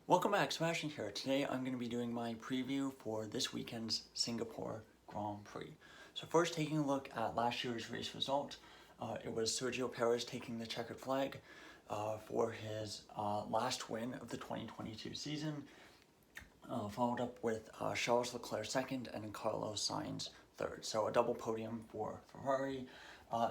Welcome back, Sebastian here. Today I'm going to be doing my preview for this weekend's Singapore Grand Prix. So first, taking a look at last year's race result. It was Sergio Perez taking the checkered flag for his last win of the 2022 season, followed up with Charles Leclerc second and Carlos Sainz third. So a double podium for Ferrari.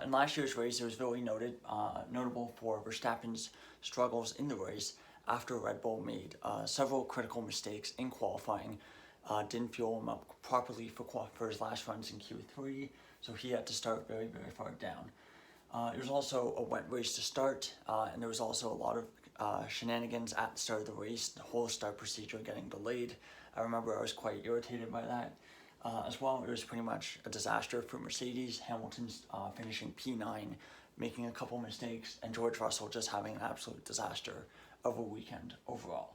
In last year's race, it was very notable for Verstappen's struggles in the race after Red Bull made several critical mistakes in qualifying. Didn't fuel him up properly for his last runs in Q3, so he had to start very far down. It was also a wet race to start, and there was also a lot of shenanigans at the start of the race, the whole start procedure getting delayed. I remember I was quite irritated by that. As well, it was pretty much a disaster for Mercedes. Hamilton's finishing P9, making a couple mistakes, and George Russell just having an absolute disaster of a weekend overall.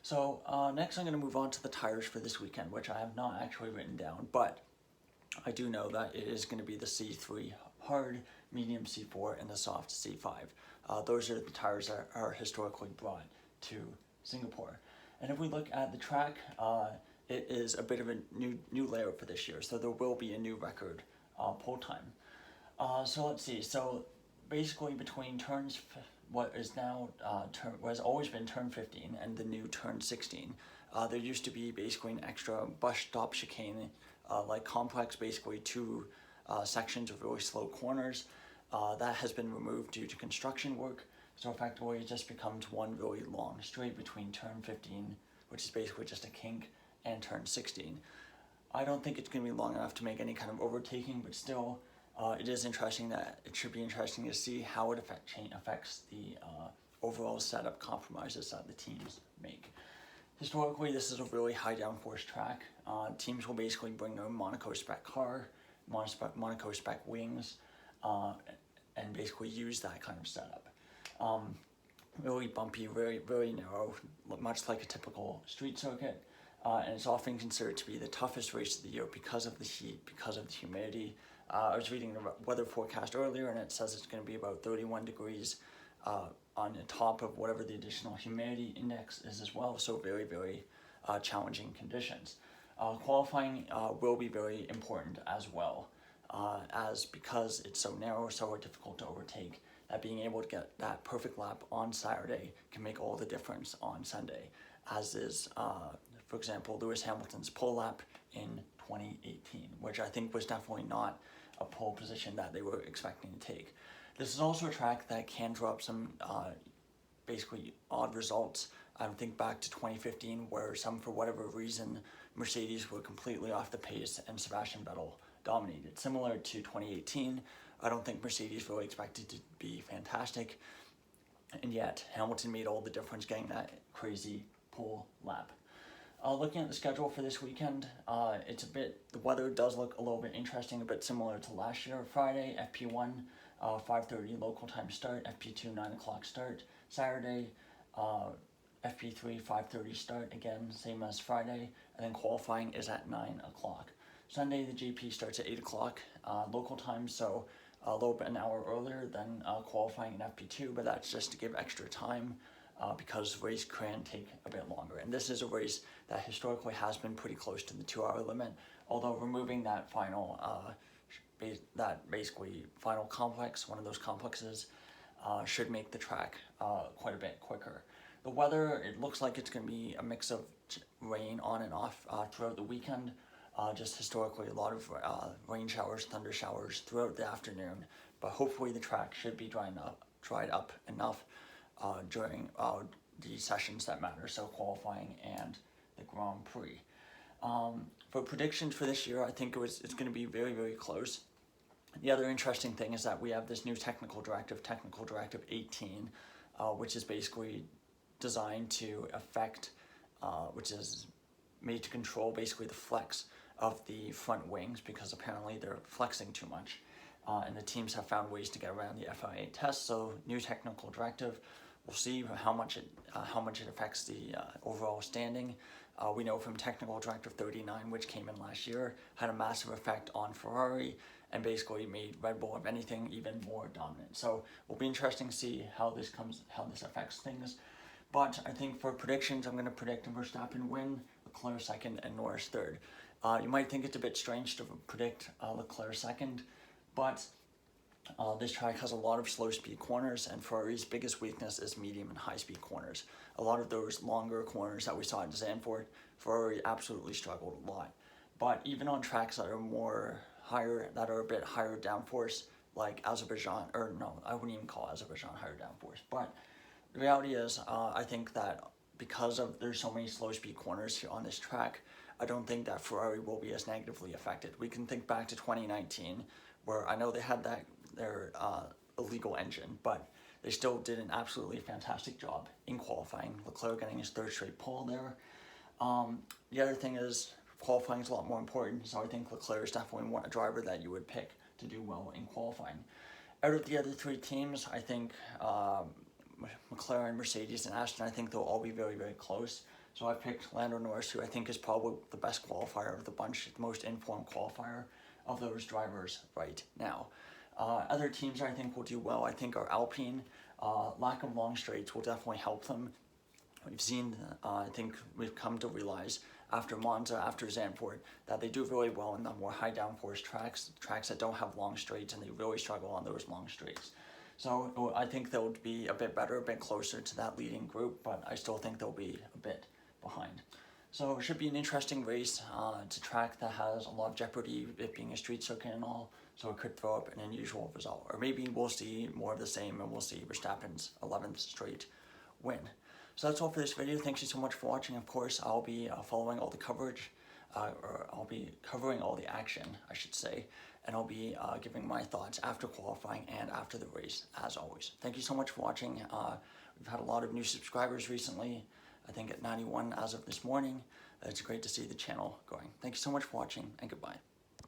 So next I'm going to move on to the tires for this weekend, which I have not actually written down, but I do know that it is going to be the C3 hard, medium C4, and the soft C5. Those are the tires that are historically brought to Singapore. And if we look at the track, it is a bit of a new layout for this year, so there will be a new record pole time. So let's see. So basically between turns, what is now what has always been turn 15 and the new turn 16, there used to be basically an extra bus stop chicane like complex, basically two sections of really slow corners. That has been removed due to construction work, so effectively it just becomes one really long straight between turn 15, which is basically just a kink, and turn 16. I don't think it's going to be long enough to make any kind of overtaking, but still, it should be interesting to see how it affects the overall setup compromises that the teams make. Historically, this is a really high downforce track. Teams will basically bring their Monaco spec car, Monaco spec wings, and basically use that kind of setup. Really bumpy, very narrow, much like a typical street circuit. And it's often considered to be the toughest race of the year because of the heat, because of the humidity. I was reading the weather forecast earlier, and it says it's going to be about 31 degrees on the top of whatever the additional humidity index is as well, so very challenging conditions. Qualifying will be very important as well, because it's so narrow, so difficult to overtake, that being able to get that perfect lap on Saturday can make all the difference on Sunday, as is for example, Lewis Hamilton's pole lap in 2018, which I think was definitely not a pole position that they were expecting to take. This is also a track that can drop some basically odd results. I think back to 2015, where for whatever reason, Mercedes were completely off the pace and Sebastian Vettel dominated. Similar to 2018, I don't think Mercedes really expected to be fantastic, and yet Hamilton made all the difference getting that crazy pole lap. Looking at the schedule for this weekend, the weather does look a little bit interesting, a bit similar to last year. Friday, FP1, 5:30 local time start, FP2, 9 o'clock start. Saturday, FP3, 5:30 start, again, same as Friday, and then qualifying is at 9 o'clock. Sunday, the GP starts at 8 o'clock local time, so a little bit an hour earlier than qualifying in FP2, but that's just to give extra time. Because the race can take a bit longer. And this is a race that historically has been pretty close to the 2-hour limit, although removing that final final complex, one of those complexes, should make the track quite a bit quicker. The weather, it looks like it's going to be a mix of rain on and off throughout the weekend. Just historically, a lot of rain showers, thunder showers throughout the afternoon, but hopefully the track should be dried up enough during the sessions that matter, so qualifying and the Grand Prix. For predictions for this year, I think it's going to be very close. The other interesting thing is that we have this new technical directive 18, which is basically designed to affect, which is made to control basically the flex of the front wings, because apparently they're flexing too much. And the teams have found ways to get around the FIA test, so new technical directive. We'll see how much it affects the overall standing. We know from Technical Directive 39, which came in last year, had a massive effect on Ferrari and basically made Red Bull, if anything, even more dominant. So it will be interesting to see how this affects things. But I think for predictions, I'm going to predict Verstappen win, Leclerc second, and Norris third. You might think it's a bit strange to predict Leclerc second, but this track has a lot of slow speed corners, and Ferrari's biggest weakness is medium and high speed corners. A lot of those longer corners that we saw at Zandvoort, Ferrari absolutely struggled a lot. But even on tracks that are a bit higher downforce, like Azerbaijan, or no, I wouldn't even call Azerbaijan higher downforce, but the reality is, I think that because there's so many slow speed corners here on this track, I don't think that Ferrari will be as negatively affected. We can think back to 2019, where I know they had their illegal engine, but they still did an absolutely fantastic job in qualifying. Leclerc getting his third straight pole there. The other thing is, qualifying is a lot more important, so I think Leclerc is definitely a driver that you would pick to do well in qualifying. Out of the other three teams, I think McLaren, Mercedes, and Aston, I think they'll all be very, very close. So I picked Lando Norris, who I think is probably the best qualifier of the bunch, the most informed qualifier of those drivers right now. Other teams I think will do well, I think, are Alpine. Lack of long straights will definitely help them. We've seen, I think we've come to realize after Monza, after Zandvoort, that they do really well in the more high downforce tracks that don't have long straights, and they really struggle on those long straights. So I think they'll be a bit better, a bit closer to that leading group, but I still think they'll be a bit behind. So it should be an interesting race. It's a track that has a lot of jeopardy, it being a street circuit and all, so it could throw up an unusual result. Or maybe we'll see more of the same, and we'll see Verstappen's 11th straight win. So that's all for this video. Thank you so much for watching. Of course, I'll be following all the coverage, or I'll be covering all the action, I should say, and I'll be giving my thoughts after qualifying and after the race, as always. Thank you so much for watching. We've had a lot of new subscribers recently, I think at 91 as of this morning. It's great to see the channel going. Thank you so much for watching, and goodbye.